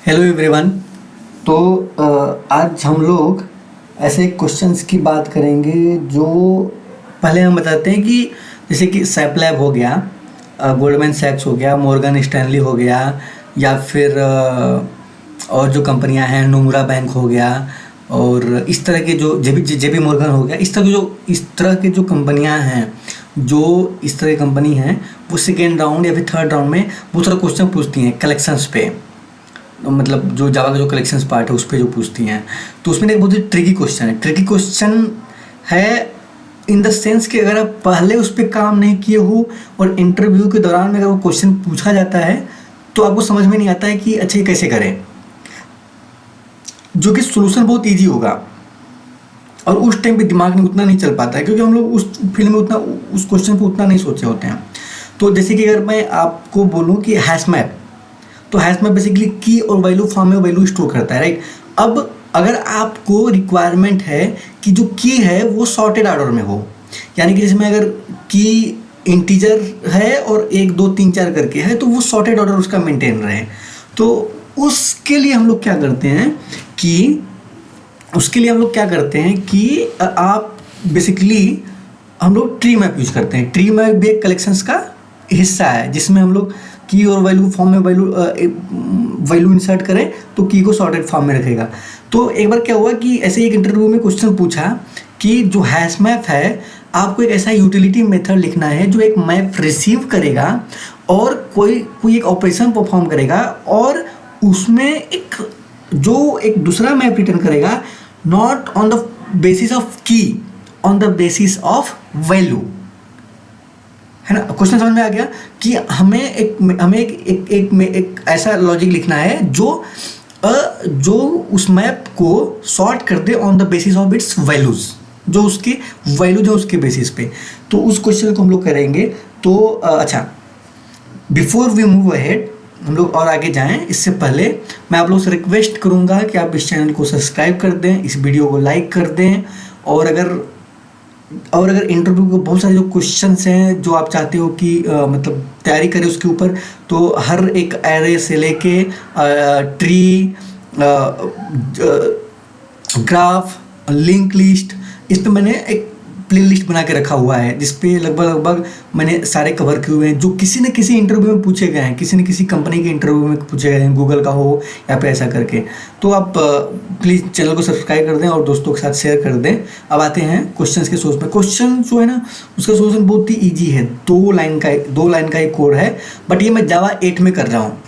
Hello everyone. तो आज हम लोग ऐसे क्वेश्चंस की बात करेंगे जो पहले हम बताते हैं कि जैसे कि सैपलैब हो गया, गोल्डमैन सैक्स हो गया, मॉर्गन स्टैनली हो गया, या फिर और जो कंपनियां हैं नोमुरा बैंक हो गया, और इस तरह के जो जेबी मॉर्गन हो गया, इस तरह के जो कंपनियां हैं, जो इस तरह की कंपनी हैं, वो सेकेंड राउंड या फिर थर्ड राउंड में बहुत सारा क्वेश्चन पूछती हैं कलेक्शंस पे। मतलब जो जावा का जो कलेक्शंस पार्ट है उस पर जो पूछती हैं, तो उसमें एक बहुत ही ट्रिकी क्वेश्चन है इन द सेंस कि अगर आप पहले उस पर काम नहीं किए हो और इंटरव्यू के दौरान में अगर वो क्वेश्चन पूछा जाता है तो आपको समझ में नहीं आता है कि अच्छा ये कैसे करें, जो कि सोल्यूशन बहुत ईजी होगा। और उस टाइम पे दिमाग में उतना नहीं चल पाता है क्योंकि हम लोग उस फील्ड में उतना उस क्वेश्चन पे उतना नहीं सोचे होते हैं। तो जैसे कि अगर मैं आपको बोलूँ कि हैश मैप, तो हैश मैप बेसिकली की और वैल्यू फॉर्म में वैल्यू स्टोर करता है, राइट। अब अगर आपको रिक्वायरमेंट है कि जो की है वो सॉर्टेड ऑर्डर में हो, यानी कि जिसमें अगर की इंटीजर है और 1 2 3 4 करके है तो वो सॉर्टेड ऑर्डर उसका मेंटेन रहे, तो उसके लिए हम लोग क्या करते हैं कि आप बेसिकली हम लोग ट्री मैप यूज करते हैं। ट्री मैप भी एक कलेक्शंस का हिस्सा है जिसमें हम लोग की और वैल्यू फॉर्म में वैल्यू इंसर्ट करें तो की को सॉर्टेड फॉर्म में रखेगा। तो एक बार क्या हुआ कि ऐसे एक इंटरव्यू में क्वेश्चन पूछा कि जो हैश मैप है आपको एक ऐसा यूटिलिटी मेथड लिखना है जो एक मैप रिसीव करेगा और कोई एक ऑपरेशन परफॉर्म करेगा और उसमें एक दूसरा मैप रिटर्न करेगा, not on the basis of key, on the basis of value. है ना, क्वेश्चन समझ में आ गया कि हमें एक ऐसा लॉजिक लिखना है जो उस मैप को सॉर्ट कर दे on the basis of its values, जो उसके वैल्यूज है उसके बेसिस पे। तो उस क्वेश्चन को हम लोग करेंगे। तो अच्छा, बिफोर वी मूव अहेड, हम लोग और आगे जाएं इससे पहले मैं आप लोगों से रिक्वेस्ट करूंगा कि आप इस चैनल को सब्सक्राइब कर दें, इस वीडियो को लाइक कर दें, और अगर इंटरव्यू के बहुत सारे जो क्वेश्चंस हैं जो आप चाहते हो कि मतलब तैयारी करें उसके ऊपर, तो हर एक एरे से लेके ट्री, ग्राफ, लिंक लिस्ट, इस पे मैंने एक प्ले लिस्ट बना के रखा हुआ है जिसपे लगभग मैंने सारे कवर किए हुए हैं जो किसी न किसी इंटरव्यू में पूछे गए हैं, किसी न किसी कंपनी के इंटरव्यू में पूछे गए हैं, गूगल का हो या फिर ऐसा करके। तो आप प्लीज़ चैनल को सब्सक्राइब कर दें और दोस्तों के साथ शेयर कर दें। अब आते हैं क्वेश्चंस के सोर्स में। क्वेश्चन जो है ना उसका सोल्यूशन बहुत ही ईजी है, 2 लाइन का ही कोड है, बट ये मैं जावा 8 में कर रहा हूँ।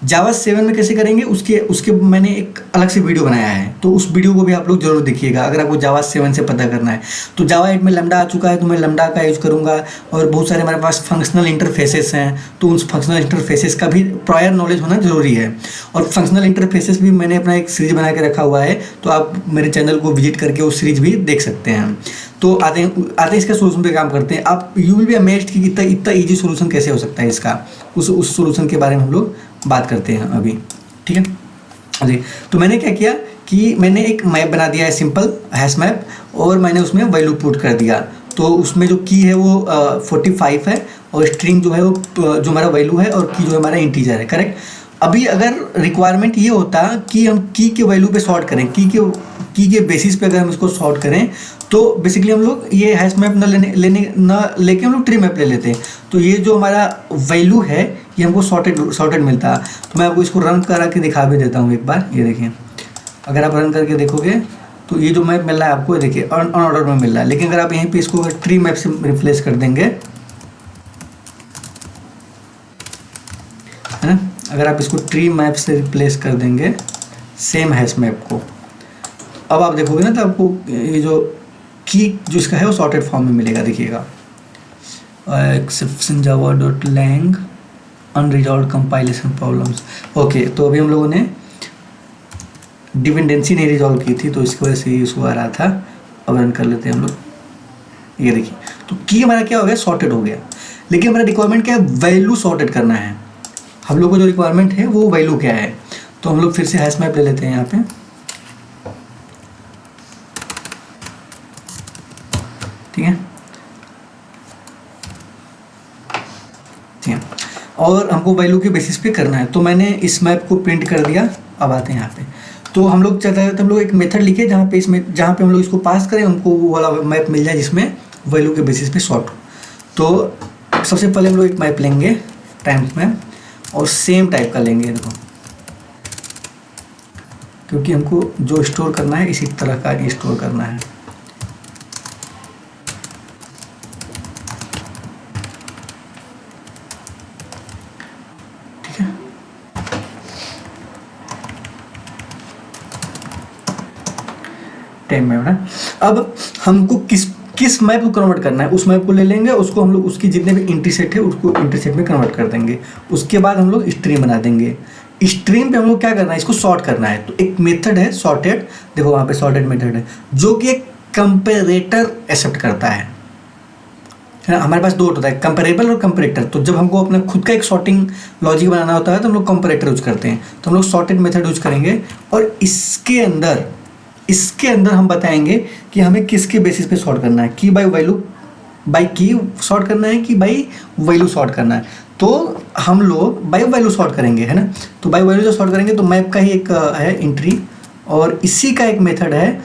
जावा 7 में कैसे करेंगे उसके मैंने एक अलग से वीडियो बनाया है, तो उस वीडियो को भी आप लोग जरूर देखिएगा अगर आपको जावा 7 से पता करना है। तो जावा 8 में लैम्डा आ चुका है तो मैं लैम्डा का यूज़ करूँगा, और बहुत सारे हमारे पास फंक्शनल इंटरफेसेस हैं तो उन फंक्शनल इंटरफेसेस का भी प्रायर नॉलेज होना जरूरी है। और फंक्शनल इंटरफेसेस भी मैंने अपना एक सीरीज बना के रखा हुआ है, तो आप मेरे चैनल को विजिट करके उस सीरीज भी देख सकते हैं। तो आते हैं इसका सोल्यूशन पे काम करते हैं। आप यू विल बी अमेज्ड कि इतना ईजी सोल्यूशन कैसे हो सकता है इसका। उस सोल्यूशन के बारे में हम लोग बात करते हैं अभी, ठीक है जी। तो मैंने क्या किया कि मैंने एक मैप बना दिया है, सिंपल हैश मैप, और मैंने उसमें वैल्यू पुट कर दिया। तो उसमें जो की है वो 45 है, और स्ट्रिंग जो है वो जो हमारा वैल्यू है, और की जो हमारा इंटीजर है, करेक्ट। अभी अगर रिक्वायरमेंट ये होता कि हम की के वैल्यू पे सॉर्ट करें, की के बेसिस पे अगर हम इसको सॉर्ट करें, तो बेसिकली हम लोग ये हैश मैप न लेके हम लोग ट्री मैप ले लेते हैं। तो ये जो हमारा वैल्यू है ये हमको सॉर्टेड मिलता है। तो मैं आपको इसको रन करा के दिखा भी देता हूँ एक बार। ये देखिए, अगर आप रन करके देखोगे तो ये जो मैप मिल रहा है आपको, देखिए अन ऑर्डर में मिल रहा है। लेकिन अगर आप यहीं पे इसको ट्री मैप से रिप्लेस कर देंगे, है ना, अगर आप इसको ट्री मैप से रिप्लेस कर देंगे सेम हैश मैप को, अब आप देखोगे ना तो आपको ये जो की जो इसका है वो सॉर्टेड फॉर्म में मिलेगा। देखिएगा, exception java.lang unresolved compilation problems. Okay, तो अभी हम लोगों ने डिपेंडेंसी नहीं रिजॉल्व की थी तो इसकी वजह से इशू आ रहा था। अब रन कर लेते हैं हम लोग। ये देखिए, तो की हमारा क्या हो गया, सॉर्टेड हो गया। लेकिन हमारा रिक्वायरमेंट क्या है, वैल्यू सॉर्टेड करना है। हम लोग को जो रिक्वायरमेंट है वो वैल्यू क्या है, तो हम लोग फिर से हैश मैप ले लेते हैं यहाँ पे। ठीक है, और हमको वैल्यू के बेसिस पे करना है। तो मैंने इस मैप को प्रिंट कर दिया अब आते हैं यहाँ पे। तो हम लोग चाहते हैं तो हम लोग एक मेथड लिखे जहाँ पे हम लोग इसको पास करें, हमको वो वाला मैप मिल जाए जिसमें वैल्यू के बेसिस पे सॉर्ट हो। तो सबसे पहले हम लोग एक मैप लेंगे टाइम्स मैप, और सेम टाइप का लेंगे देखो, क्योंकि हमको जो स्टोर करना है इसी तरह का ही स्टोर करना है। ठीक है, टाइम मैप ना। अब हमको किस मैप को कन्वर्ट करना है, उस मैप को ले लेंगे, उसको हम लोग उसकी जितने भी इंट्री सेट है उसको इंट्री सेट में कन्वर्ट कर देंगे। उसके बाद हम लोग स्ट्रीम बना देंगे। स्ट्रीम पे हम लोग क्या करना है, इसको सॉर्ट करना है। तो एक मेथड है सॉर्टेड, देखो वहाँ पे सॉर्टेड मेथड है जो कि एक कंपेरेटर एक्सेप्ट करता है ना। हमारे पास दो होता है, कंपेरेबल और कंपेरेटर। तो जब हमको अपना खुद का एक सॉर्टिंग लॉजिक बनाना होता है तो हम लोग कंपेरेटर यूज करते हैं। तो हम लोग सॉर्टेड मेथड यूज करेंगे, और इसके अंदर हम बताएंगे कि हमें किसके बेसिस पे सॉर्ट करना है, की बाय वैल्यू, बाय की सॉर्ट करना है कि बाय वैल्यू सॉर्ट करना है। तो हम लोग बाय वैल्यू सॉर्ट करेंगे, है ना। तो बाय वैल्यू जो सॉर्ट करेंगे तो मैप का ही एक है एंट्री, और इसी का एक मेथड है,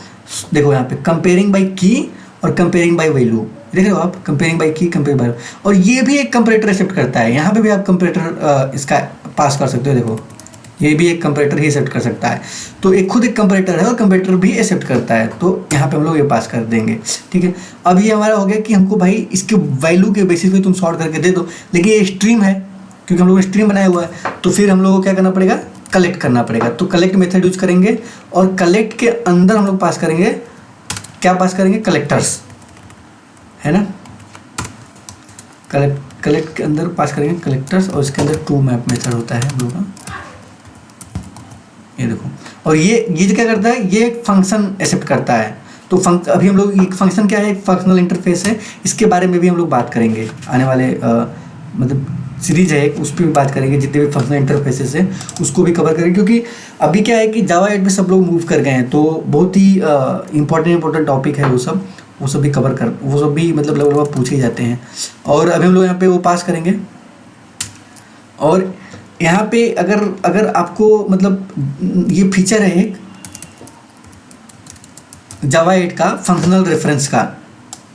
देखो यहाँ पे कंपेयरिंग बाय की और कंपेयरिंग बाय वैल्यू। देख रहे हो आप, कंपेयरिंग बाय की, कंपेयर बाय, और ये भी एक कंपेरेटर एक्सेप्ट करता है। यहाँ पे भी आप कंपेरेटर इसका पास कर सकते हो, देखो ये भी एक कंपेरेटर ही एक्सेप्ट कर सकता है। तो एक खुद एक कंपेरेटर है और कंपेरेटर भी एक्सेप्ट करता है, तो यहाँ पे हम लोग ये पास कर देंगे। ठीक है, अब ये हमारा हो गया कि हमको भाई इसके वैल्यू के बेसिस पे तुम सॉर्ट करके दे दो, लेकिन ये स्ट्रीम है क्योंकि हम लोग स्ट्रीम बनाया हुआ है। तो फिर हम लोग को क्या करना पड़ेगा, कलेक्ट करना पड़ेगा। तो कलेक्ट मेथड यूज करेंगे, और कलेक्ट के अंदर हम लोग पास करेंगे, क्या पास करेंगे, कलेक्टर्स, है ना। कलेक्ट के अंदर पास करेंगे कलेक्टर्स, और इसके अंदर टू मैप मेथड होता है हम लोग का, ये देखो। और ये जो क्या करता है, ये एक फंक्शन एक्सेप्ट करता है। तो अभी हम लोग एक फंक्शन क्या है, एक फंक्शनल इंटरफेस है, इसके बारे में भी हम लोग बात करेंगे आने वाले मतलब सीरीज है एक, उस पर भी बात करेंगे। जितने भी फंक्शनल इंटरफेसेस है उसको भी कवर करेंगे, क्योंकि अभी क्या है कि जावा 8 में सब लोग मूव कर गए हैं, तो बहुत ही इंपॉर्टेंट टॉपिक है वो सब भी कवर कर, वो सब भी मतलब लगभग पूछे जाते हैं। और अभी हम लोग यहाँ पे वो पास करेंगे। और यहाँ पे अगर आपको मतलब ये फीचर है एक जावा 8 का, फंक्शनल रेफरेंस का,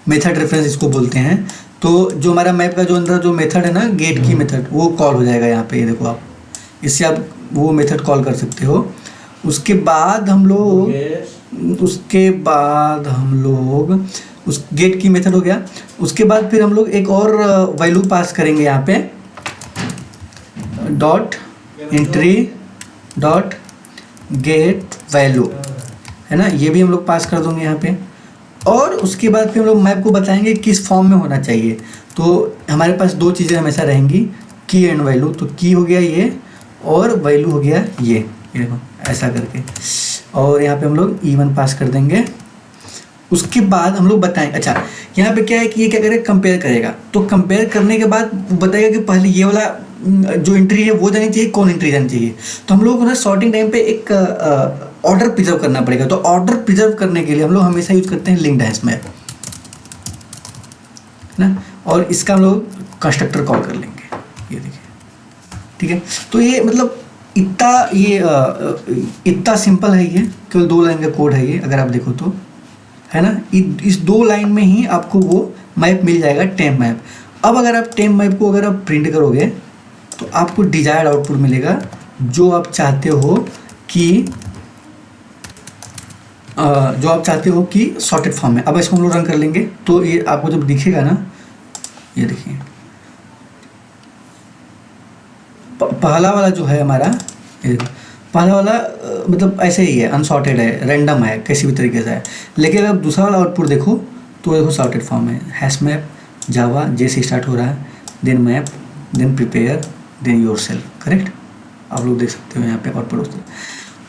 मेथड रेफरेंस इसको बोलते हैं। तो जो हमारा मैप का जो अंदर जो मेथड है ना, गेट की मेथड, वो कॉल हो जाएगा यहाँ पे, ये देखो आप, इससे आप वो मेथड कॉल कर सकते हो। उसके बाद हम लोग उस गेट की मेथड हो गया। उसके बाद फिर हम लोग एक और वैल्यू पास करेंगे यहाँ पे, dot entry dot get value, है ना। ये भी हम लोग पास कर देंगे यहाँ पे। और उसके बाद फिर हम लोग मैप को बताएंगे किस फॉर्म में होना चाहिए। तो हमारे पास दो चीज़ें हमेशा रहेंगी, की एंड वैल्यू। तो की हो गया ये, और वैल्यू हो गया ये देखो ऐसा करके। और यहाँ पे हम लोग E1 पास कर देंगे। उसके बाद हम लोग बताएं, अच्छा यहाँ पे क्या है कि ये क्या करेगा, कंपेयर करेगा। तो कंपेयर करने के बाद बताएगा कि पहले ये वाला जो एंट्री है वो जानी चाहिए, कौन एंट्री जानी चाहिए। तो हम लोग को ना सॉर्टिंग टाइम पे एक ऑर्डर प्रिजर्व करना पड़ेगा। तो ऑर्डर प्रिजर्व करने के लिए हम लोग हमेशा यूज करते हैं लिंक्ड हैश मैप, है ना। और इसका हम लोग कंस्ट्रक्टर कॉल कर लेंगे, ये देखिए, ठीक है। तो ये मतलब इतना सिंपल है, ये केवल 2 लाइन का कोड है ये, अगर आप देखो तो, है ना। इस 2 लाइन में ही आपको वो मैप मिल जाएगा, टेम्प मैप। अब अगर आप टेम्प मैप को अगर आप प्रिंट करोगे तो आपको डिजायर्ड आउटपुट मिलेगा, जो आप चाहते हो कि सॉर्टेड फॉर्म में। अब इसको हम लोग रन कर लेंगे तो ये आपको जब दिखेगा ना, ये देखिए पहला वाला जो है हमारा, ये देखो पहला वाला मतलब ऐसे ही है, अनसॉर्टेड है, रैंडम है, किसी भी तरीके से है। लेकिन अगर दूसरा वाला आउटपुट देखो तो देखो सॉर्टेड फॉर्म है, हैश मैप जावा जे से स्टार्ट हो रहा है, then map, then prepare, then yourself, correct. आप लोग देख सकते हो यहाँ पे आउटपुट होता है।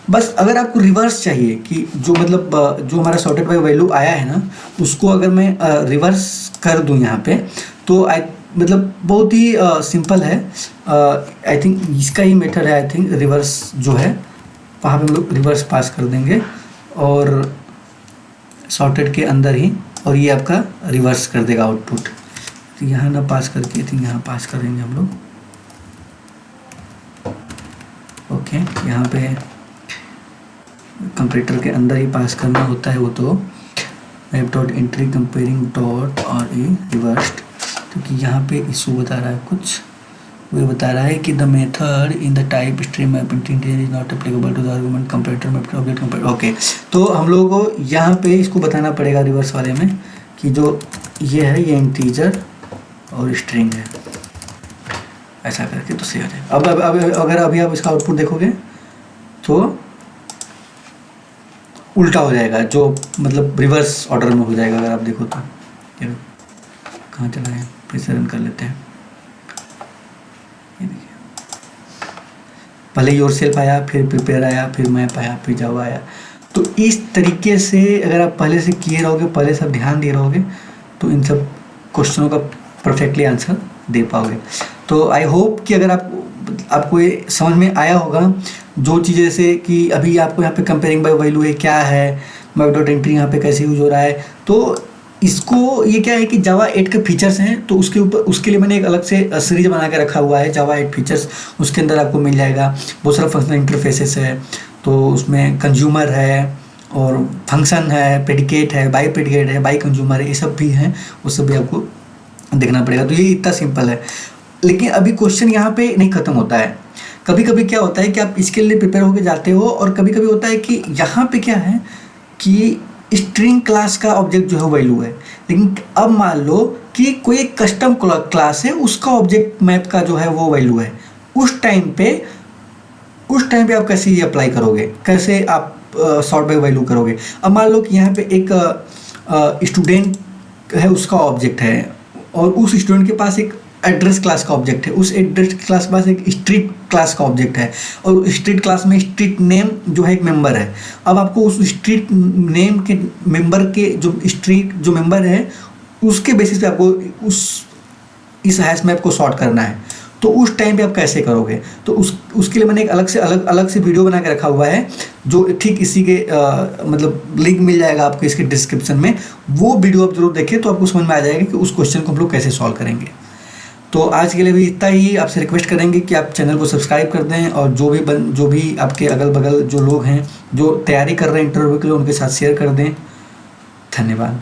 बस अगर आपको रिवर्स चाहिए कि जो मतलब जो हमारा सॉर्टेड बाय वैल्यू आया है ना, उसको अगर मैं रिवर्स कर दूँ यहाँ पे, तो मतलब बहुत ही सिंपल है। आई थिंक इसका ही मेथड है, आई थिंक रिवर्स जो है, वहाँ पे हम लोग रिवर्स पास कर देंगे और सॉर्टेड के अंदर ही, और ये आपका रिवर्स कर देगा आउटपुट। तो यहाँ ना पास करके, आई थिंक यहाँ पास करेंगे हम लोग, ओके। यहाँ पे कंप्यूटर के अंदर ही पास करना होता है वो तो map dot entry comparing dot और ए रिवर्स्ड, क्योंकि यहाँ पे इशू बता रहा है कुछ, वो बता रहा है कि the method in the type stream map integer is not applicable to the argument comparator map object compare. Okay, तो हम लोगों को यहाँ पे इसको बताना पड़ेगा रिवर्स वाले में कि जो ये है ये इंटीजर और स्ट्रिंग है, ऐसा करके तो सही हो जाएगा। अब अगर अभी आप इसका आउटपुट देखोगे तो उल्टा हो जाएगा, जो मतलब रिवर्स ऑर्डर में हो जाएगा अगर आप देखो तो। ये कहाँ चला है, फिर से रन कर लेते हैं। ये देखिए, पहले योरसेल्फ आया, फिर प्रिपेयर आया, फिर मैप आया, फिर जावा आया। तो इस तरीके से अगर आप पहले से किए रहोगे, पहले सब ध्यान दे रहोगे, तो इन सब क्वेश्चनों का परफेक्टली आंसर दे पाओगे। तो आई होप कि अगर आपको ये समझ में आया होगा, जो चीज़ें जैसे कि अभी आपको यहाँ पे कंपेयरिंग बाय वैल्यू है क्या है, मैप डॉट एंट्री यहाँ पे कैसे यूज हो रहा है, तो इसको ये क्या है कि जावा 8 के फीचर्स हैं, तो उसके लिए मैंने एक अलग से सीरीज बना के रखा हुआ है जावा 8 फीचर्स, उसके अंदर आपको मिल जाएगा। बहुत सारा फंक्शनल इंटरफेसेस है, तो उसमें कंज्यूमर है और फंक्शन है, प्रेडिकेट है, बाई प्रेडिकेट है, बाई कंज्यूमर है, ये सब भी हैं, वो सब भी आपको देखना पड़ेगा। तो ये इतना सिंपल है, लेकिन अभी क्वेश्चन यहाँ पे नहीं ख़त्म होता है। कभी कभी क्या होता है कि आप इसके लिए प्रिपेयर होकर जाते हो, और कभी कभी होता है कि यहाँ पे क्या है कि स्ट्रिंग क्लास का ऑब्जेक्ट जो है वैल्यू है, लेकिन अब मान लो कि कोई एक कस्टम क्लास है, उसका ऑब्जेक्ट मैप का जो है वो वैल्यू है। उस टाइम पे आप कैसे ये अप्लाई करोगे, कैसे आप सॉर्ट बाय वैल्यू करोगे। अब मान लो कि यहाँ पे एक स्टूडेंट है, उसका ऑब्जेक्ट है, और उस स्टूडेंट के पास एक एड्रेस क्लास का ऑब्जेक्ट है, उस एड्रेस क्लास के पास एक स्ट्रीट क्लास का ऑब्जेक्ट है, और स्ट्रीट क्लास में स्ट्रीट नेम जो है एक मेंबर है। अब आपको उस स्ट्रीट नेम के मेंबर के जो स्ट्रीट जो मेंबर है, उसके बेसिस पे आपको इस हैश मैप को सॉर्ट करना है। तो उस टाइम पे आप कैसे करोगे, तो उसके लिए मैंने एक अलग से वीडियो बना के रखा हुआ है, जो ठीक इसी के मतलब लिंक मिल जाएगा आपको इसके डिस्क्रिप्शन में। वो वीडियो आप जरूर देखें, तो आपको समझ में आ जाएगा कि उस क्वेश्चन को हम लोग कैसे सॉल्व करेंगे। तो आज के लिए भी इतना ही। आपसे रिक्वेस्ट करेंगे कि आप चैनल को सब्सक्राइब कर दें, और जो भी आपके अगल बगल जो लोग हैं जो तैयारी कर रहे हैं इंटरव्यू के लिए, उनके साथ शेयर कर दें। धन्यवाद।